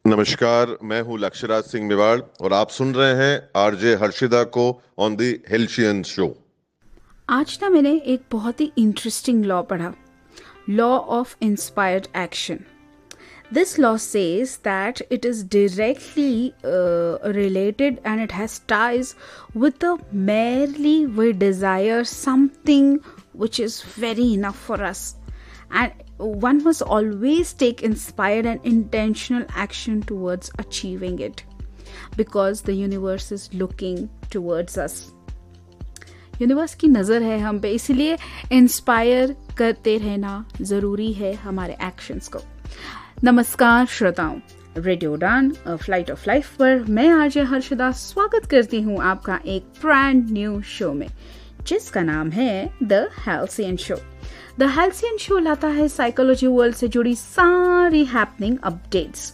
नमस्कार, मैं हूँ लक्ष्यराज सिंह मेवाड़ और आप सुन रहे हैं आरजे हर्षिदा को ऑन द हेल्शियन शो। आज ना मैंने एक बहुत ही इंटरेस्टिंग लॉ पढ़ा, law of inspired action. This law says that it is directly related and it has ties with the merely we desire something which is very enough for us. And one must always take inspired and intentional action towards achieving it because the universe is looking towards us. Universe की नज़र है हम पे, इसलिए inspire करते रहना ज़रूरी है हमारे एक्शंस को. नमस्कार श्रोताओं, radio Udaan flight of life पर मैं आरजे हर्षदा स्वागत करती हूँ आपका एक ब्रांड न्यू शो में जिसका नाम है the halcyon show. The halcyon show लाता है साइकोलॉजी वर्ल्ड से जुड़ी सारी हैपनिंग अपडेट्स.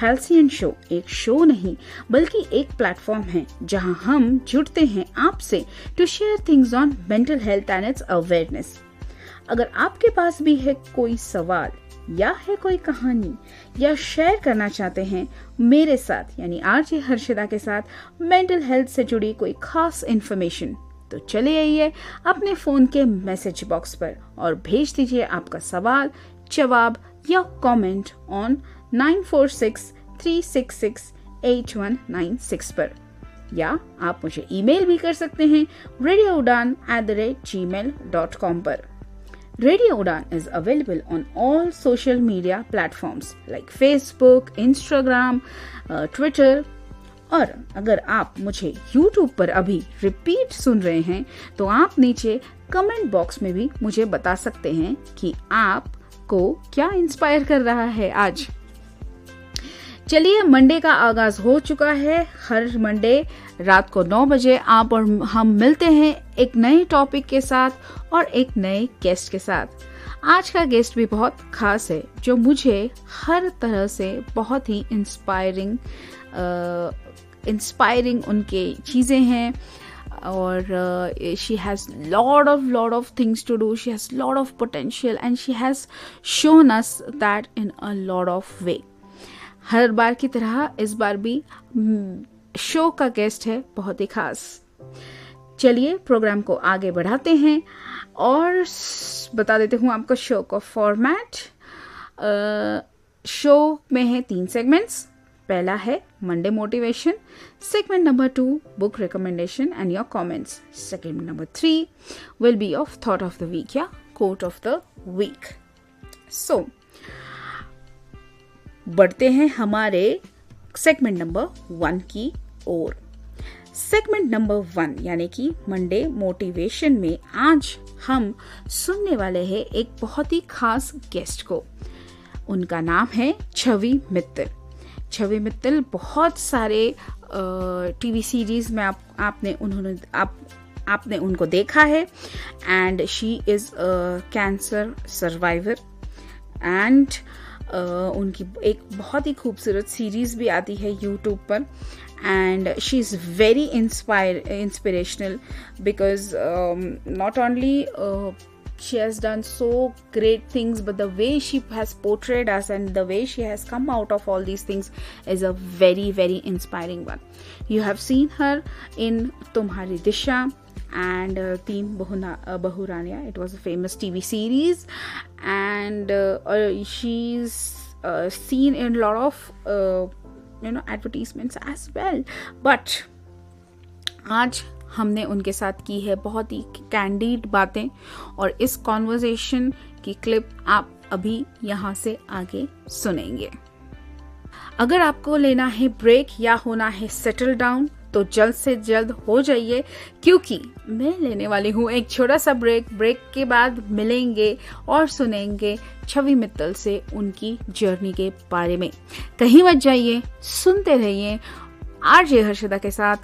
हेल्सियन शो एक शो नहीं बल्कि एक प्लेटफॉर्म है जहां हम जुड़ते हैं आपसे to share things on mental health and its awareness. अगर आपके पास भी है कोई सवाल या है कोई कहानी या शेयर करना चाहते हैं मेरे साथ यानी आरजे हर्षिदा के साथ मेंटल हेल्थ से जुड़ी कोई खास इंफॉर्मेशन, तो चले आइए अपने फोन के मैसेज बॉक्स पर और भेज दीजिए आपका सवाल, जवाब या कमेंट ऑन 9463668196 पर, या आप मुझे ईमेल भी कर सकते हैं radioudan@gmail.com पर. Radio Udan is available on all social media platforms like Facebook, Instagram, Twitter. और अगर आप मुझे YouTube पर अभी रिपीट सुन रहे हैं तो आप नीचे कमेंट बॉक्स में भी मुझे बता सकते हैं कि आपको क्या इंस्पायर कर रहा है आज. चलिए, मंडे का आगाज हो चुका है. हर मंडे रात को 9 बजे आप और हम मिलते हैं एक नए टॉपिक के साथ और एक नए गेस्ट के साथ. आज का गेस्ट भी बहुत खास है जो मुझे हर तरह से बहुत ही इंस्पायरिंग उनके चीज़ें हैं. और she has lot of things to do. She has lot of potential and she has shown us that in a lot of way. हर बार की तरह इस बार भी शो का गेस्ट है बहुत ही खास. चलिए प्रोग्राम को आगे बढ़ाते हैं और बता देते हूँ आपको शो का फॉर्मेट. शो में है 3 सेगमेंट्स. पहला है Monday motivation, segment number 2 book recommendation and your comments, segment number 3 will be of thought of the week या quote of the week. So बढ़ते हैं हमारे सेगमेंट नंबर 1 की ओर. सेगमेंट नंबर 1 यानी कि मंडे मोटिवेशन में आज हम सुनने वाले हैं एक बहुत ही खास गेस्ट को. उनका नाम है छवि मित्तल. छवि मित्तल बहुत सारे टीवी सीरीज में आपने उनको देखा है. And she is cancer survivor and उनकी एक बहुत ही खूबसूरत सीरीज भी आती है यूट्यूब पर. And she is very inspirational because not only she has done so great things, but the way she has portrayed us and the way she has come out of all these things is a very very inspiring one. You have seen her in Tumhari Disha and Teen Bahuraniya. It was a famous TV series and she's seen in a lot of advertisements as well. But आज हमने उनके साथ की है बहुत ही candid बातें और इस कॉन्वर्सेशन की क्लिप आप अभी यहाँ से आगे सुनेंगे. अगर आपको लेना है ब्रेक या होना है सेटल डाउन तो जल्द से जल्द हो जाइए क्योंकि मैं लेने वाली हूँ एक छोटा सा ब्रेक. ब्रेक के बाद मिलेंगे और सुनेंगे छवि मित्तल से उनकी जर्नी के बारे में. कहीं मत जाइए, सुनते रहिए आरजे हर्षदा के साथ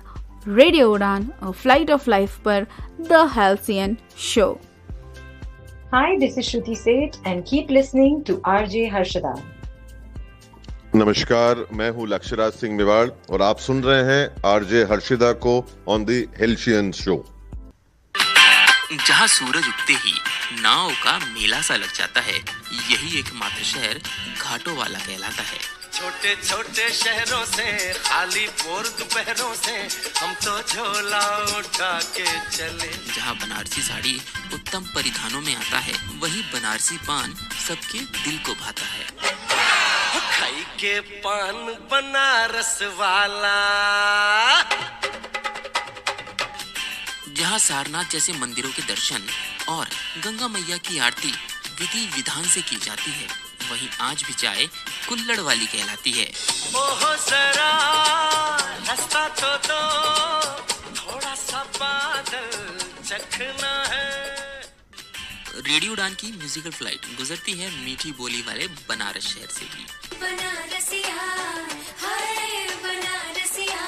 radio Udaan flight of life पर the halcyon show. Hi, this is Shruti Seth and keep listening to RJ Harshada. नमस्कार, मैं हूँ लक्ष्यराज सिंह मेवाड़ और आप सुन रहे हैं आरजे हर्षिदा को ऑन द हेल्शियन शो. जहाँ सूरज उगते ही नाव का मेला सा लग जाता है, यही एकमात्र शहर घाटों वाला कहलाता है. छोटे छोटे शहरों से खाली बोर दोपहरों से हम तो झोला उठा के चले। जहाँ बनारसी साड़ी उत्तम परिधानों में आता है, वही बनारसी पान सबके दिल को भाता है। खाई के पान बनारस वाला। जहाँ सारनाथ जैसे मंदिरों के दर्शन और गंगा मैया की आरती विधि विधान से की जाती है, वहीं आज भी चाय कुल्हड़ वाली कहलाती है। ओहो जरा रास्ता तो दो, थोड़ा सा बादल चखना है। रेडियो उड़ान की म्यूजिकल फ्लाइट गुजरती है मीठी बोली वाले बनारस शहर से भी। बनारसिया, हाय बनारसिया।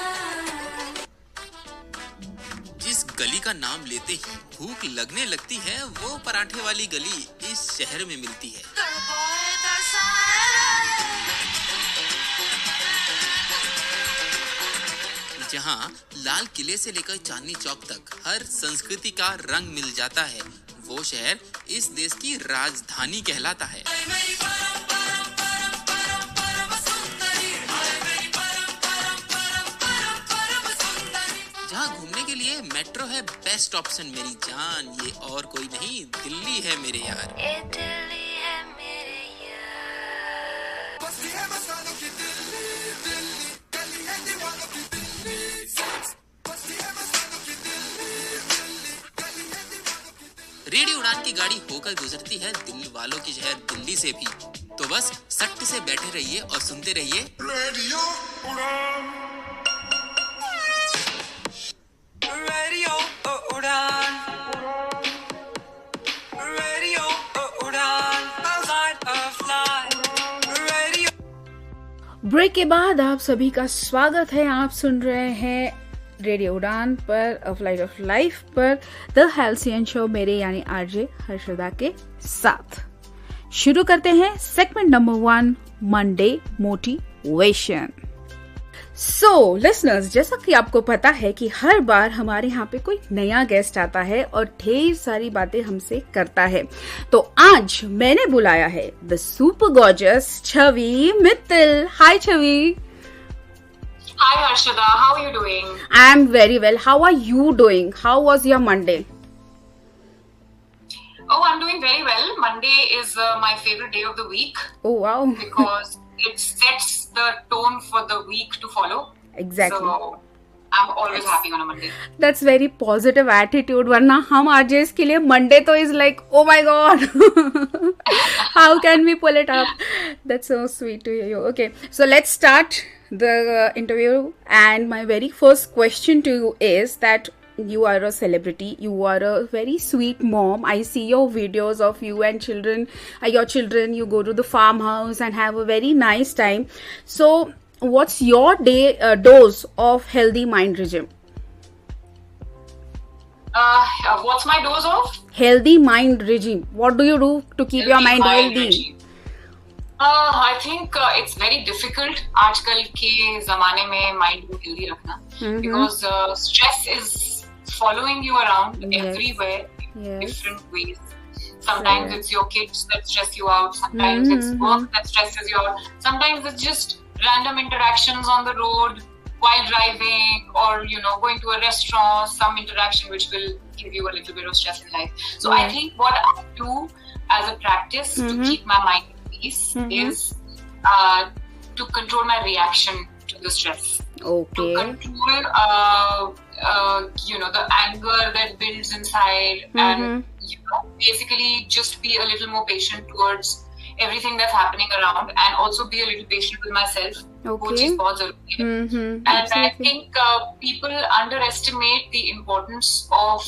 जिस गली का नाम लेते ही भूख लगने लगती है, वो पराठे वाली गली इस शहर में मिलती है। जहाँ लाल किले से लेकर चांदनी चौक तक हर संस्कृति का रंग मिल जाता है, वो शहर इस देश की राजधानी कहलाता है। जहाँ घूमने के लिए मेट्रो है बेस्ट ऑप्शन मेरी जान, ये और कोई नहीं दिल्ली है मेरे यार। दिल्ली है मेरे यार। रेडियो उड़ान की गाड़ी होकर गुजरती है दिल वालों की शहर दिल्ली से भी, तो बस सट्ट से बैठे रहिए और सुनते रहिए radio Udaan. Radio Udaan. Radio Udaan. Radio. Break के बाद आप सभी का स्वागत है। आप सुन रहे हैं रेडियो उड़ान पर अ फ्लाइट ऑफ लाइफ पर द हेल्सियन शो मेरे यानी आरजे हर्षदा के साथ। शुरू करते हैं segment number 1, Monday motivation. So listeners, जैसा कि आपको पता है कि हर बार हमारे यहाँ पे कोई नया गेस्ट आता है और ढेर सारी बातें हमसे करता है, तो आज मैंने बुलाया है the super gorgeous Chhavi Mittal. Hi Chhavi. Hi Harshada, how are you doing? I am very well. How are you doing? How was your Monday? Oh, I'm doing very well. Monday is my favorite day of the week Oh wow. because it sets the tone for the week to follow. Exactly. So I'm always happy on a Monday. That's very positive attitude. वरना हम RJs के लिए Monday तो is like, oh my god. How can we pull it up? That's so sweet to hear you. Okay, so let's start the interview. And my very first question to you is that you are a celebrity. You are a very sweet mom. I see your videos of you and your children. You go to the farmhouse and have a very nice time. So what's your dose of healthy mind regime? What's my dose of? Healthy mind regime. What do you do to keep your mind healthy? regime. I think it's very difficult आजकल के ज़माने में mind को healthy रखना because stress is following you around everywhere in different ways. Sometimes it's your kids that stress you out. Sometimes it's work that stresses you out. Sometimes it's just random interactions on the road while driving, or going to a restaurant, some interaction which will give you a little bit of stress in life. So I think what I do as a practice to keep my mind at peace is to control my reaction to the stress. Okay. To control the anger that builds inside, and basically just be a little more patient towards everything that's happening around, and also be a little patient with myself. Okay. And I think people underestimate the importance of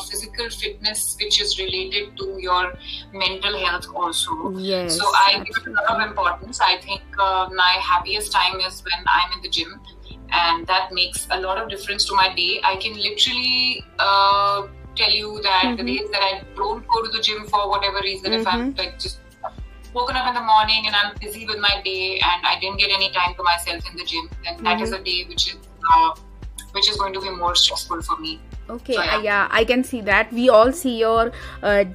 physical fitness, which is related to your mental health also. Yes. So I give it a lot of importance. I think my happiest time is when I'm in the gym, and that makes a lot of difference to my day. I can literally tell you that the days that I don't go to the gym for whatever reason, if I'm like just woken up in the morning and I'm busy with my day and I didn't get any time to myself in the gym, then that is a day which is going to be more stressful for me. Okay, So, yeah. yeah, I can see that. We all see your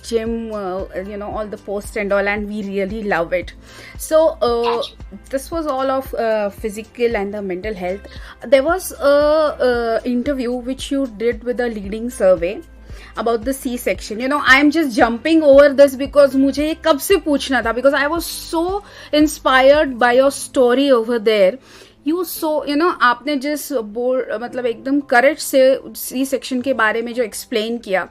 gym, all the posts and all, and we really love it. So, Thank this was all of physical and the mental health. There was a interview which you did with a leading survey about the C-section. I'm just jumping over this because मुझे ये कब से पूछना था, because I was so inspired by your story over there. आपने जिस मतलब एकदम करेक्ट से सी सेक्शन के बारे में जो एक्सप्लेन किया,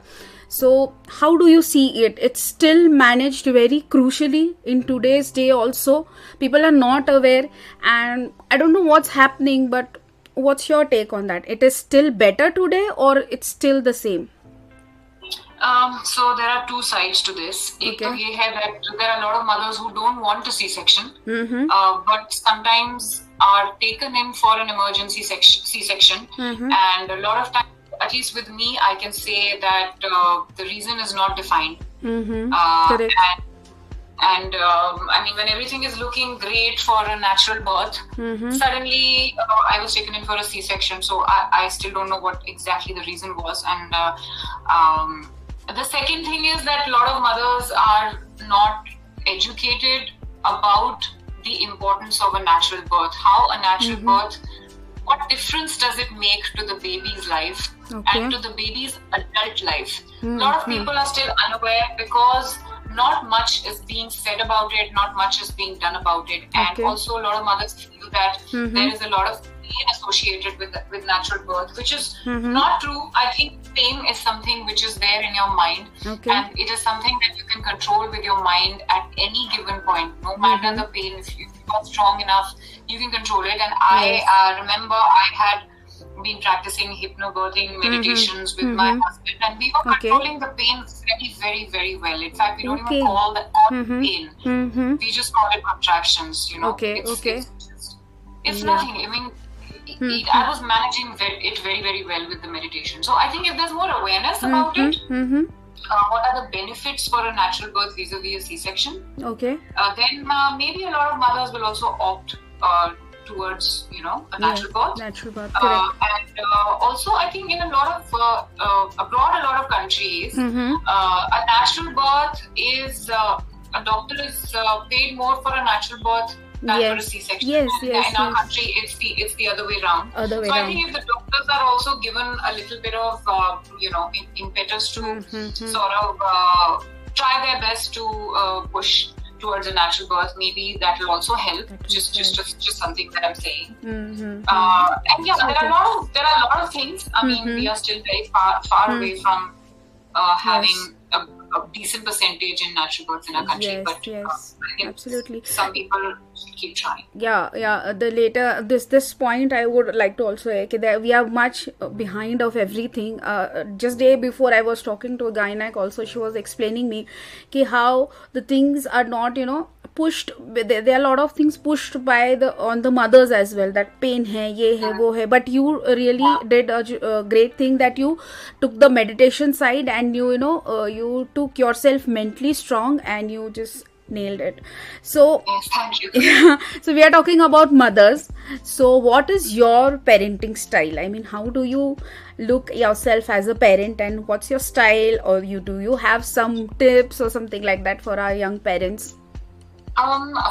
so how do you see it? It's still managed very crucially in today's day also. People are not aware, and I don't know what's happening, but what's your take on that? It is still better today or it's still the same? So there are two sides to this. एक तो ये है that there are a lot of mothers who don't want a C-section, but sometimes are taken in for an emergency C-section, and a lot of times, at least with me, I can say that the reason is not defined. Correct. And I mean, when everything is looking great for a natural birth, suddenly I was taken in for a C-section. So I still don't know what exactly the reason was. And the second thing is that a lot of mothers are not educated about the importance of a natural birth. How a natural birth, what difference does it make to the baby's life and to the baby's adult life? A lot of people are still unaware because not much is being said about it, not much is being done about it. And also a lot of mothers feel that there is a lot of pain associated with natural birth, which is not true. I think pain is something which is there in your mind, and it is something that you can control with your mind at any given point. No matter the pain, if you are strong enough, you can control it. And I remember I had been practicing hypnobirthing meditations with my husband, and we were controlling the pain very, very, very well. In fact, we don't even call pain. We just call it contractions. It's nothing. I mean, I was managing it very, very well with the meditation. So I think if there's more awareness about it, what are the benefits for a natural birth vis-a-vis a C-section? Then maybe a lot of mothers will also opt towards a natural birth. Natural birth, correct. And also, I think in a lot of abroad, a lot of countries, a natural birth is a doctor is paid more for a natural birth than for a C-section. In our country, it's the other way around. I think if the doctors are also given a little bit of impetus to sort of try their best to push towards a natural birth, maybe that will also help. Just something that I'm saying. And yeah, there are a lot of things. I mean, we are still very far away from having a decent percentage in natural births in our country. But I think absolutely, some people should keep trying. The later this point I would like to also say that we are much behind of everything. Just day before I was talking to a gynaec also, she was explaining me how the things are not pushed. There are a lot of things pushed by on the mothers as well, that pain hai, ye hai, wo hai. But you really did a great thing that you took the meditation side, and you took yourself mentally strong, and you just nailed it. So yes, thank you. So we are talking about mothers. So what is your parenting style? I mean, how do you look yourself as a parent, and what's your style? Or do you have some tips or something like that for our young parents?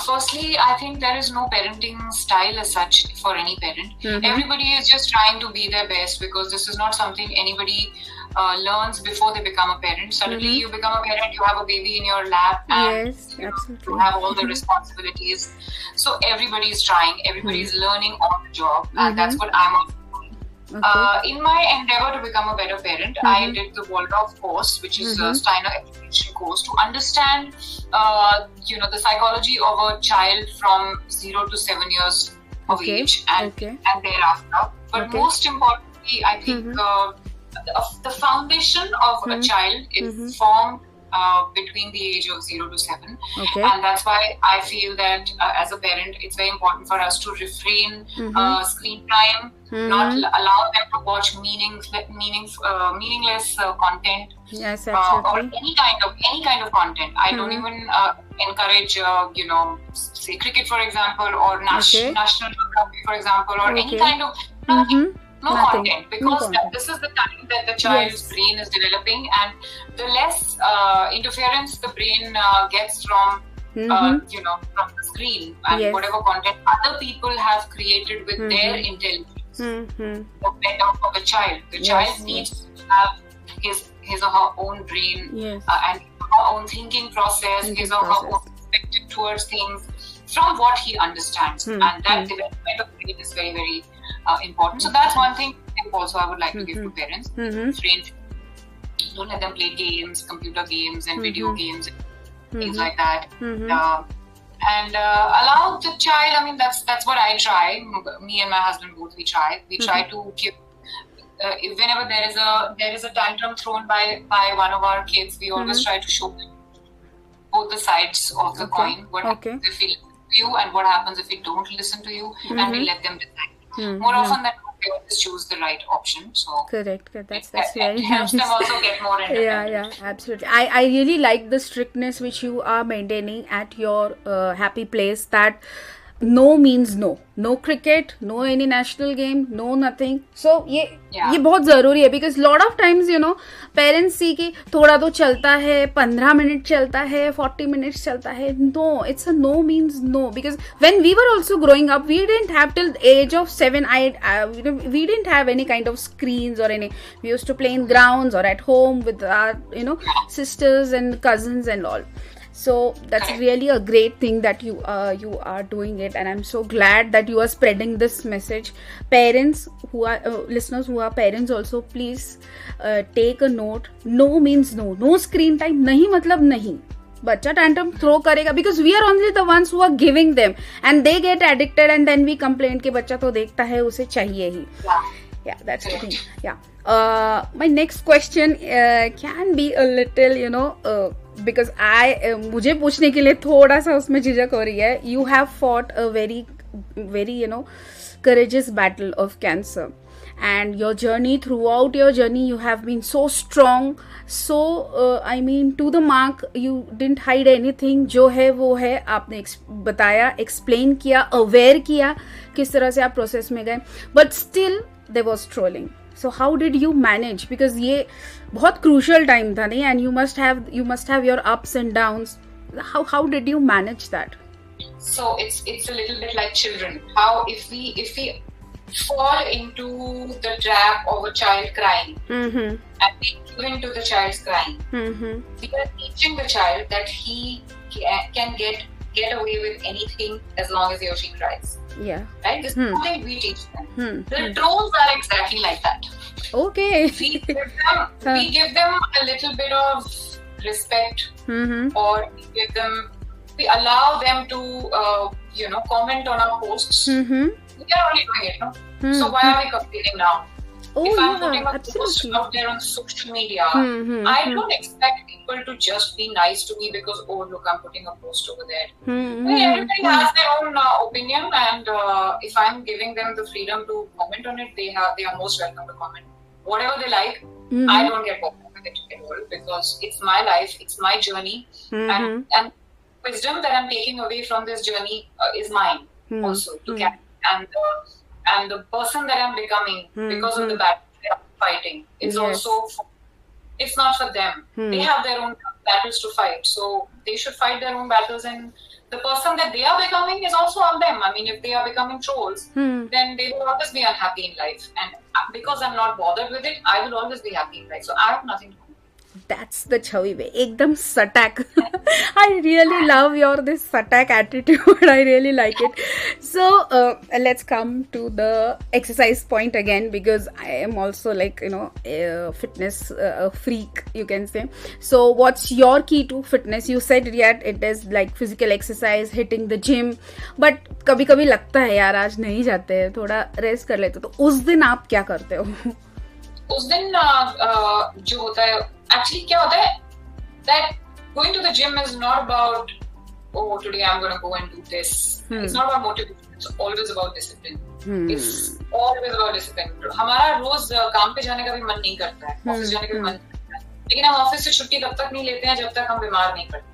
Firstly, I think there is no parenting style as such for any parent. Everybody is just trying to be their best, because this is not something anybody learns before they become a parent. Suddenly you become a parent, you have a baby in your lap, and you have all the responsibilities. So everybody is trying, everybody is learning on the job, and that's what I'm also doing. In my endeavor to become a better parent, I did the Waldorf course, which is a Steiner education course, to understand the psychology of a child from 0 to 7 years of age and thereafter. But most importantly, I think the foundation of a child is formed between the age of 0 to 7, and that's why I feel that as a parent, it's very important for us to refrain screen time, not allow them to watch meaningless content, or any kind of content. I don't even encourage, say cricket, for example, or National Geographic, for example, or any kind of No Nothing. content, No because content. this is the time that the child's Yes. brain is developing, and the less interference the brain gets from from the screen and Yes. whatever content other people have created with their intelligence, the better for the child. The Yes, child needs to have his or her own brain, Yes. and her own thinking process, his or her own perspective towards things from what he understands, and that development of brain is very, very important. So that's one thing also I would like to give to parents. Train, don't let them play games, computer games and video games, things like that. And allow the child. I mean, that's what I try. Me and my husband both, we try. We try to give. Whenever there is a tantrum thrown by one of our kids, we always try to show them both the sides of the coin. What happens if we listen to you, and what happens if we don't listen to you, and we let them decide. More often than not, they always choose the right option. So Correct. That's it very helps nice. them also get more independent. Yeah, absolutely. I really like the strictness which you are maintaining at your happy place, that no means no cricket, no any national game, no nothing. So ये बहुत जरूरी है, because lot of times parents see कि थोड़ा तो चलता है, 15 minute चलता है, 40 minutes चलता है. No, it's a no means no, because when we were also growing up, we didn't have till the age of 7, we didn't have any kind of screens or any. We used to play in grounds or at home with our sisters and cousins and all. So that's really a great thing that you are doing it, and I'm so glad that you are spreading this message. Parents who are listeners who are parents also, please take a note. No means no screen time. नहीं मतलब नहीं. बच्चा tantrum throw करेगा, because we are only the ones who are giving them, and they get addicted, and then we complain कि बच्चा तो देखता है, उसे चाहिए ही. Yeah, that's the thing. Yeah. My next question can be a little, because मुझे पूछने के लिए थोड़ा सा उसमें झिझक हो रही है. You have fought a very, very, courageous battle of cancer. And your journey, throughout your journey, you have been so strong, so I mean to the mark. You didn't hide anything. जो है वो है, आपने बताया, explain किया, aware किया किस तरह से आप process में गए. But still there was trolling. So how did you manage? Because ये बहुत crucial time था नहीं, and you must have your ups and downs. How did you manage that? So it's a little bit like children. How if we fall into the trap of a child crying, and we give in to the child's crying, we are teaching the child that he can get away with anything as long as he or she cries. Yeah. Right? This is something we teach them. The trolls are exactly like that. Okay. We give them a little bit of respect, or we allow them to comment on our posts. We are only doing it, no? So why are we complaining now? If I'm putting a post out there on social media, I don't expect people to just be nice to me because, oh, look, I'm putting a post over there. Everybody has their own opinion, and if I'm giving them the freedom to comment on it, they are most welcome to comment. Whatever they like, I don't get bothered with it at all, because it's my life, it's my journey, and wisdom that I'm taking away from this journey is mine also to carry. And the person that I'm becoming because of the battle that I'm fighting, it's also it's not for them. They have their own battles to fight, so they should fight their own battles, and the person that they are becoming is also on them. I mean, if they are becoming trolls, then they will always be unhappy in life, and because I'm not bothered with it, I will always be happy in life, so I have nothing to do. That's the Chavi way. Ekdam satak. I really love this satak attitude. I really like it. So let's come to the exercise point again, because I am also like a fitness freak, you can say. So what's your key to fitness? You said it is like physical exercise, hitting the gym, but कभी-कभी लगता है यार आज नहीं जाते हैं, थोड़ा rest कर लेते, तो उस दिन आप क्या करते हो? उस दिन जो होता है, actually क्या होता है, that going to the gym is not about, oh, today I'm going to go and do this. It's not about motivation. It's always about discipline. It's always about discipline. हमारा रोज काम पे जाने का भी मन नहीं करता है, ऑफिस जाने का भी मन नहीं करता है, लेकिन हम ऑफिस से छुट्टी तब तक नहीं लेते हैं जब तक हम बीमार नहीं पड़ते.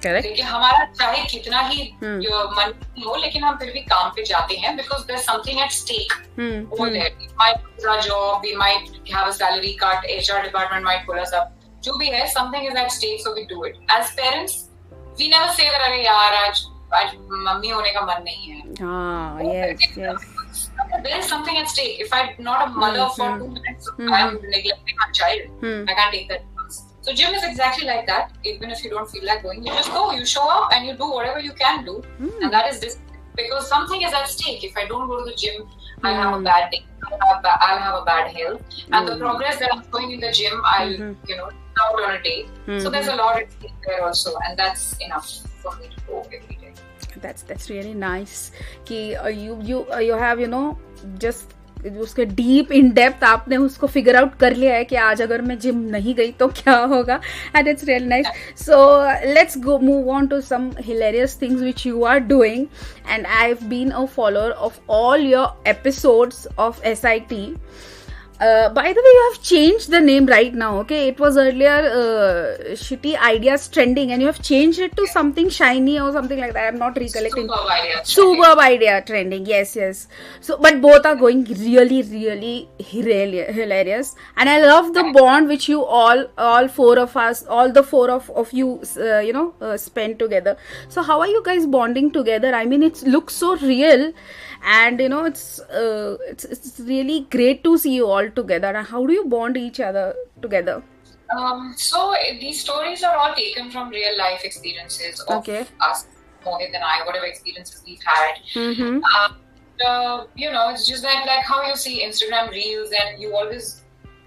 Correct. देखिए हमारा चाहे कितना ही मन नहीं हो, लेकिन हम फिर भी काम पे जाते हैं because there's something at stake over there. We might lose our job, we might have a salary cut, HR department might pull us up. जो भी है, something is at stake, so we do it. As parents, we never say that अरे यार आज mummy होने का मन नहीं है. हाँ, yes. There is something at stake. If I'm not a mother for 2 minutes, I'm neglecting my child. I can't take that chance. So gym is exactly like that. Even if you don't feel like going, you just go, you show up, and you do whatever you can do, and that is this. Because something is at stake. If I don't go to the gym, I'll have a bad day. I'll have a bad health, and the progress that I'm showing in the gym, I'll out on a day. So there's a lot at stake there also, and that's enough for me to go every day. That's really nice कि you have just उसके deep in depth आपने उसको figure out कर लिया है कि आज अगर मैं जिम नहीं गई तो क्या होगा, and it's really nice. So let's go move on to some hilarious things which you are doing, and I've been a follower of all your episodes of SIT. By the way, you have changed the name right now, okay? It was earlier Shitty Ideas Trending, and you have changed it to something shiny or something like that. I'm not recollecting. Superb Idea Trending. Yes. So, but both are going really, really hilarious, and I love the bond which you all four of us, all the four of you, spend together. So, how are you guys bonding together? I mean, it looks so real. And it's really great to see you all together. And how do you bond each other together? So these stories are all taken from real life experiences of us, Mohit and I, whatever experiences we've had. It's just like how you see Instagram reels, and you always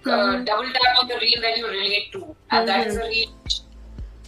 double tap on the reel that you relate to, and that is a reel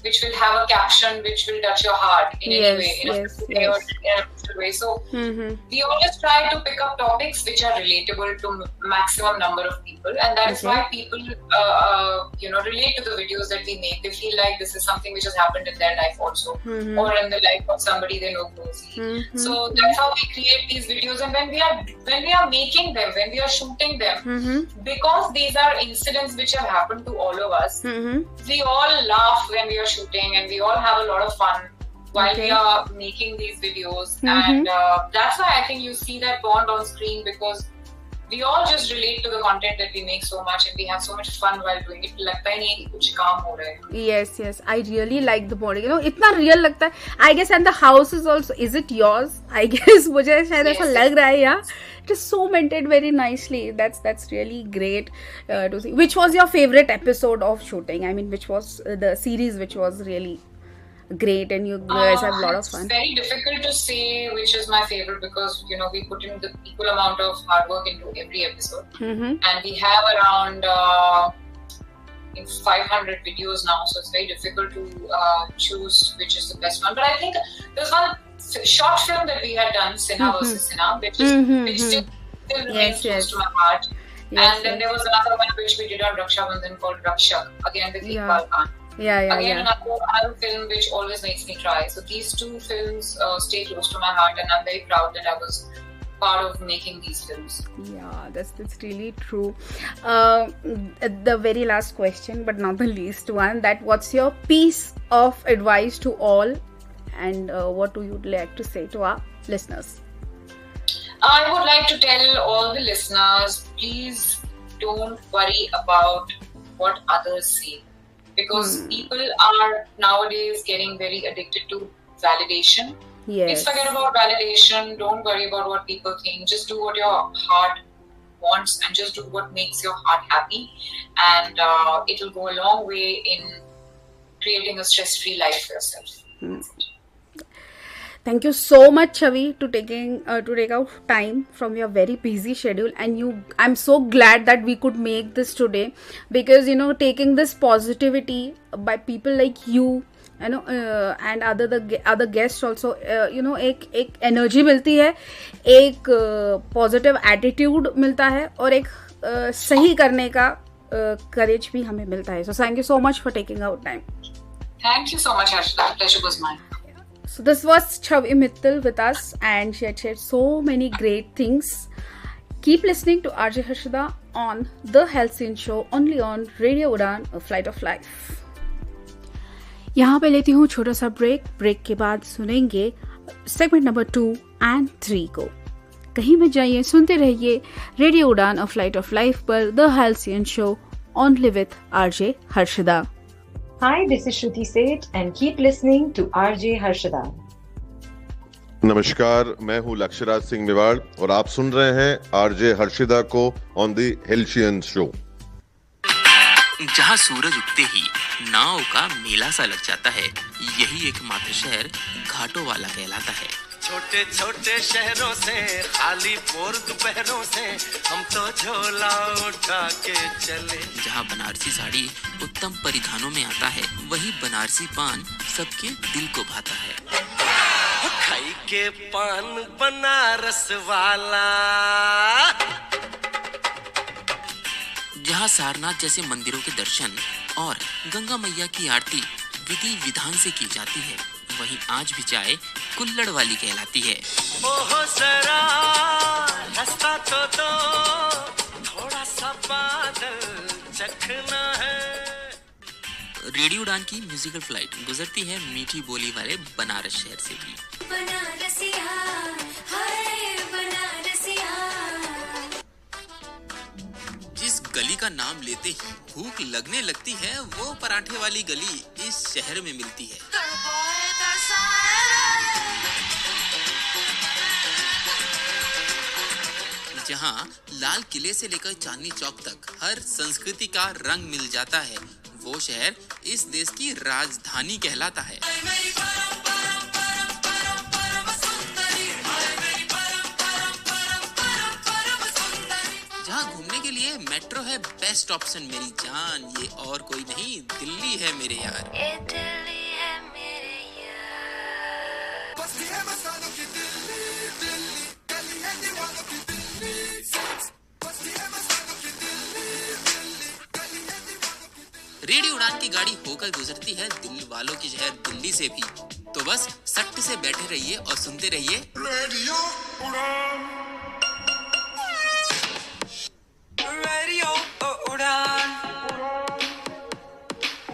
which will have a caption which will touch your heart in any way, in a specific way. So we always try to pick up topics which are relatable to maximum number of people, and that's why people relate to the videos that we make. They feel like this is something which has happened in their life also, or in the life of somebody they know closely. So that's how we create these videos. And when we are making them, when we are shooting them, because these are incidents which have happened to all of us, we all laugh when we are shooting, and we all have a lot of fun while we are making these videos. And that's why I think you see that bond on screen, because we all just relate to the content that we make so much, and we have so much fun while doing it. लगता ही नहीं कि कुछ काम हो रहा है. Yes, I really like the bonding. इतना real लगता है. I guess, and the house is also, is it yours? I guess मुझे शायद ऐसा लग रहा है यार. It is so maintained very nicely. That's really great to see. Which was your favorite episode of shooting? I mean, which was the series which was really great, and you guys have a lot of fun? It's very difficult to say which is my favorite, because we put in the equal amount of hard work into every episode, and we have around 500 videos now, so it's very difficult to choose which is the best one. But I think there's one short film that we had done, Sinha versus Sinha, which still remains close to my heart. And then there was another one which we did on Raksha Bandhan called Rakshak, again with Iqbal Khan. Again, another film which always makes me cry. So these two films stay close to my heart, and I'm very proud that I was part of making these films. Yeah, that's really true. The very last question, but not the least one, that what's your piece of advice to all, and what do you like to say to our listeners? I would like to tell all the listeners, please don't worry about what others say, because people are nowadays getting very addicted to validation. Please forget about validation. Don't worry about what people think. Just do what your heart wants, and just do what makes your heart happy, and it'll go a long way in creating a stress-free life for yourself. Thank you so much, Chavi, to take out time from your very busy schedule. And I'm so glad that we could make this today, because taking this positivity by people like you, and other guests also, एक energy मिलती है, एक positive attitude मिलता है, और एक सही करने का करेज भी हमें मिलता है. So thank you so much for taking out time. Thank you so much, Harshita. Pleasure was mine. So this was Chavi Mittal with us, and she had shared so many great things. Keep listening to RJ Harshida on The Health Scene Show, only on Radio Udan, A Flight of Life. यहाँ पे लेती हूँ छोटा सा break के बाद सुनेंगे segment number 2 and 3 को। कहीं मत जाइए, सुनते रहिए radio Udaan a flight of life पर the halcyon show only with RJ Harshada. Hi, this is Shruti Seth and keep listening to RJ Harshada. नमस्कार, मैं हूं लक्ष्यराज सिंह मेवाड़ और आप सुन रहे हैं आरजे हर्षिदा को ऑन द हेल्शियन शो। जहाँ सूरज उगते ही नाव का मेला सा लग जाता है, यही एकमात्र शहर घाटों वाला कहलाता है। छोटे छोटे शहरों से खाली बोर दोपहरों से हम तो झोला उठा के चले। जहाँ बनारसी साड़ी उत्तम परिधानों में आता है, वही बनारसी पान सबके दिल को भाता है। खाई के पान बनारस वाला। जहाँ सारनाथ जैसे मंदिरों के दर्शन और गंगा मैया की आरती विधि विधान से की जाती है, वहीं आज भी चाय कुल्लड़ वाली कहलाती है। ओहो जरा रास्ता तो दो, थोड़ा सा बादल चखना है। रेडियो उड़ान की म्यूजिकल फ्लाइट गुजरती है मीठी बोली वाले बनारस शहर से भी। बनारसिया हाय बनारसिया। जिस गली का नाम लेते ही भूख लगने लगती है, वो पराठे वाली गली इस शहर में मिलती है। जहाँ लाल किले से लेकर चांदनी चौक तक हर संस्कृति का रंग मिल जाता है, वो शहर इस देश की राजधानी कहलाता है। जहाँ घूमने के लिए मेट्रो है बेस्ट ऑप्शन मेरी जान, ये और कोई नहीं दिल्ली है मेरे यार। ये दिल्ली है मेरे यार। रेडियो उड़ान की गाड़ी होकर गुजरती है दिल वालों की शहर दिल्ली से भी, तो बस सट्ट से बैठे रहिए और सुनते रहिए radio Udaan, radio Udaan,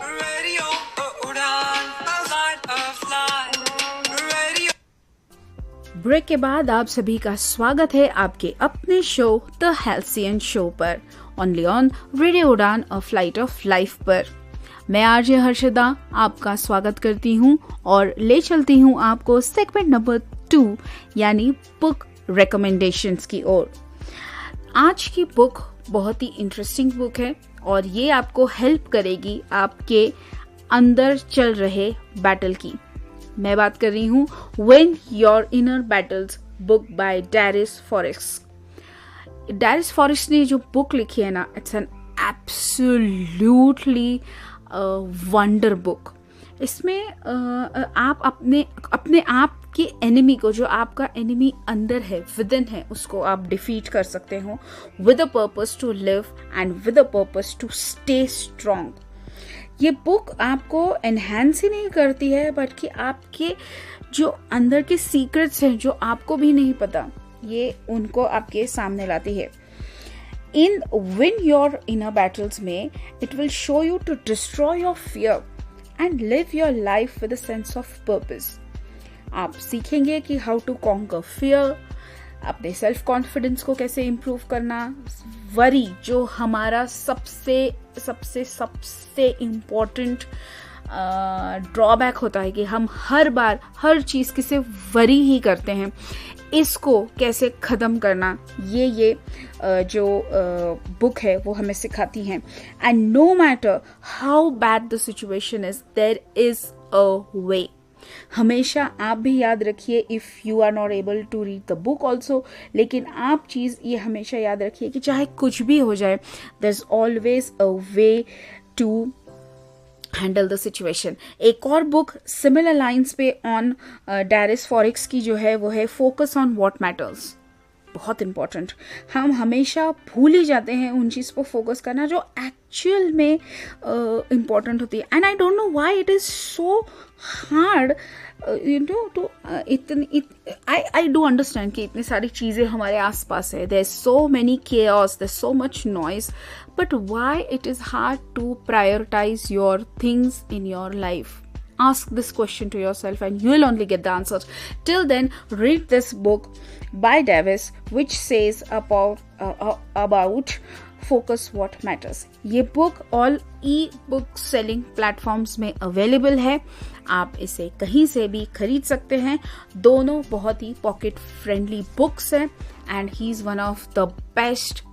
radio Udaan, flight of life, radio. Break के बाद आप सभी का स्वागत है आपके अपने शो द हेल्सियन शो पर, only on radio Udaan a flight of life पर। मैं आरजे हर्षदा आपका स्वागत करती हूँ और ले चलती हूँ आपको सेगमेंट नंबर 2 यानी बुक रिकमेंडेशंस की ओर। आज की बुक बहुत ही इंटरेस्टिंग बुक है और ये आपको हेल्प करेगी आपके अंदर चल रहे बैटल की। मैं बात कर रही हूँ win your inner battles book by Darius Foroux. Darius Foroux ने जो बुक लिखी है ना, it's an absolutely wonder book. इसमें आप अपने आप के एनिमी को, जो आपका एनिमी अंदर है, विदिन है, उसको आप डिफीट कर सकते हो with a purpose to live and with a purpose to stay strong. ये बुक आपको एनहांस ही नहीं करती है, बल्कि आपके जो अंदर के सीक्रेट्स हैं जो आपको भी नहीं पता, ये उनको आपके सामने लाती है। इन विन योर इनर बैटल्स में it will show you to destroy your fear and live your life with a sense of purpose. आप सीखेंगे कि हाउ टू कॉन्कर फियर, अपने सेल्फ कॉन्फिडेंस को कैसे इम्प्रूव करना, वरी जो हमारा सबसे सबसे सबसे इम्पोर्टेंट ड्रॉबैक होता है कि हम हर बार हर चीज़ की सिर्फ वरी ही करते हैं, इसको कैसे ख़त्म करना, ये जो बुक है वो हमें सिखाती हैं। And no matter how bad the situation is, there is a way. हमेशा आप भी याद रखिए, if you are not able to read the book also, लेकिन आप चीज़ ये हमेशा याद रखिए कि चाहे कुछ भी हो जाए, there is always a way to handle the situation. एक और बुक सिमिलर लाइंस पे ऑन डैरिस फॉरेस्ट की जो है वो है फोकस ऑन व्हाट मैटर्स। बहुत इंपॉर्टेंट, हम हमेशा भूल ही जाते हैं उन चीज़ पर फोकस करना जो एक्चुअल में इम्पॉर्टेंट होती है। And I don't know why it is so hard you know to I do understand कि इतनी सारी चीज़ें हमारे आसपास है, there is so many chaos, there is so much noise, but why it is hard to prioritise your things in your life. Ask this question to yourself and you will only get the answers. Till then, read this book by Davis which says about focus what matters. ये book all e-book selling platforms में available है. आप इसे कहीं से भी खरीद सकते हैं. दोनों बहुत ही पॉकेट फ्रेंडली बुक्स हैं and he is one of the best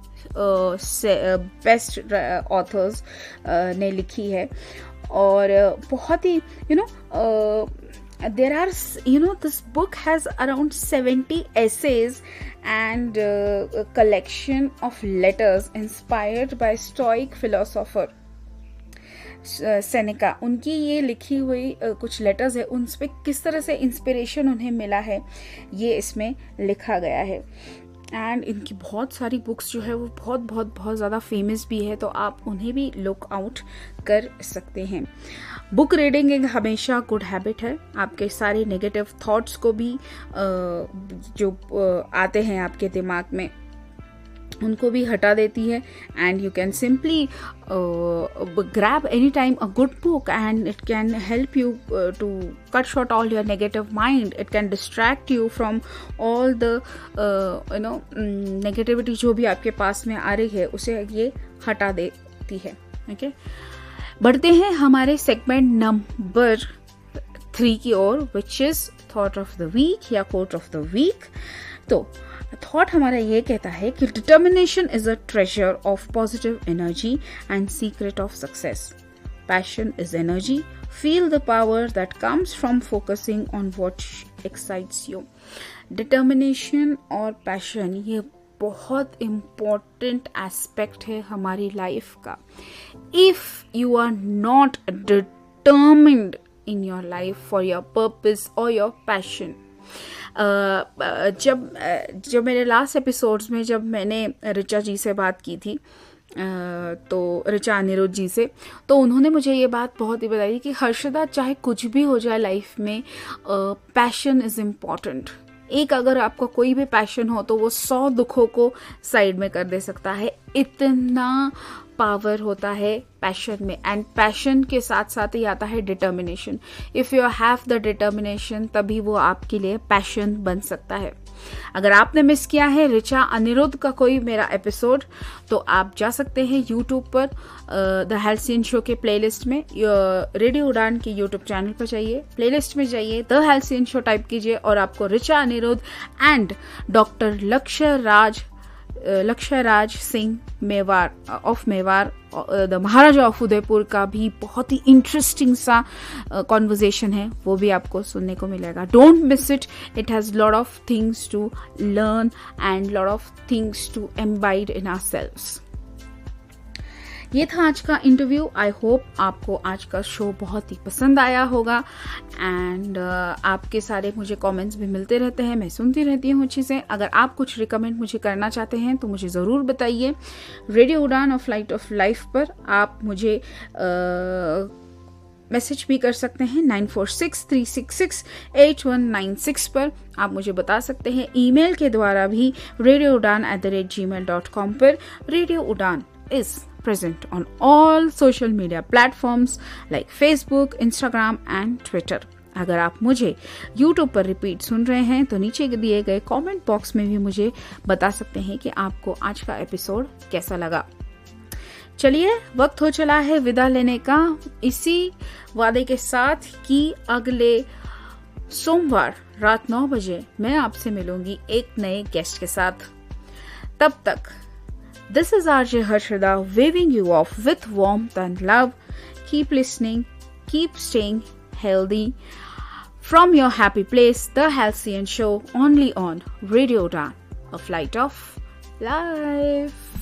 authors ने लिखी है. और बहुत ही there are, this book has around 70 essays and a collection of letters inspired by Stoic philosopher Seneca. उनकी ये लिखी हुई कुछ लेटर्स है, उन पे किस तरह से इंस्पिरेशन उन्हें मिला है ये इसमें लिखा गया है. एंड इनकी बहुत सारी बुक्स जो है वो बहुत ज़्यादा फेमस भी है, तो आप उन्हें भी लुक आउट कर सकते हैं. बुक रीडिंग एक हमेशा गुड हैबिट है. आपके सारे नेगेटिव थॉट्स को भी जो आते हैं आपके दिमाग में उनको भी हटा देती है. And you can simply grab anytime a good book and it can help you to cut short all your negative mind. It can distract you from all the negativity जो भी आपके पास में आ रही है उसे ये हटा देती है. ओके, बढ़ते हैं हमारे सेगमेंट नंबर 3 की ओर, which is thought of the week या कोट ऑफ द वीक. तो थॉट हमारा ये कहता है कि determination is a treasure of positive energy and secret of success. Passion is energy. Feel the power that comes from focusing on what excites you. Determination और passion ये बहुत important aspect है हमारी लाइफ का. If you are not determined in your life for your purpose or your passion. जब मेरे last episodes में जब मैंने ऋचा जी से बात की थी, तो ऋचा अनिरुद्ध जी से, तो उन्होंने मुझे ये बात बहुत ही बताई कि हर्षदा चाहे कुछ भी हो जाए लाइफ में, पैशन इज़ इम्पॉर्टेंट. एक अगर आपका कोई भी पैशन हो तो वो 100 दुखों को साइड में कर दे सकता है. इतना पावर होता है पैशन में. एंड पैशन के साथ साथ ही आता है determination. If you have the determination तभी वो आपके लिए पैशन बन सकता है. अगर आपने मिस किया है ऋचा अनिरुद्ध का कोई मेरा एपिसोड, तो आप जा सकते हैं यूट्यूब पर द हेल्सियन शो के प्लेलिस्ट में. रेडियो उड़ान के यूट्यूब चैनल पर जाइए, प्लेलिस्ट में जाइए, द हेल्सियन शो टाइप कीजिए और आपको Richa Anirudh and doctor Lakshya Raj Singh Mewar of Mewar, the maharaja of Udaipur का भी बहुत ही इंटरेस्टिंग सा कॉन्वर्जेशन है, वो भी आपको सुनने को मिलेगा. Don't miss it. It has lot of things to learn and lot of things to imbibe in ourselves. ये था आज का इंटरव्यू. आई होप आपको आज का शो बहुत ही पसंद आया होगा. एंड आपके सारे मुझे कमेंट्स भी मिलते रहते हैं, मैं सुनती रहती हूँ चीज़ें. अगर आप कुछ रिकमेंड मुझे करना चाहते हैं तो मुझे ज़रूर बताइए. रेडियो उड़ान और फ्लाइट ऑफ लाइफ पर आप मुझे मैसेज भी कर सकते हैं 9463668196 पर. आप मुझे बता सकते हैं ईमेल के द्वारा भी radioudan@gmail.com पर. रेडियो उड़ान is present on all social media platforms like Facebook, Instagram and Twitter. अगर आप मुझे YouTube पर रिपीट सुन रहे हैं तो नीचे दिए गए कमेंट बॉक्स में भी मुझे बता सकते हैं कि आपको आज का एपिसोड कैसा लगा. चलिए, वक्त हो चला है विदा लेने का, इसी वादे के साथ कि अगले सोमवार रात 9 बजे मैं आपसे मिलूंगी एक नए गेस्ट के साथ. तब तक this is RJ Harshada waving you off with warmth and love. Keep listening, keep staying healthy. From your happy place, The Halcyon Show, only on Radio Udan, a flight of life.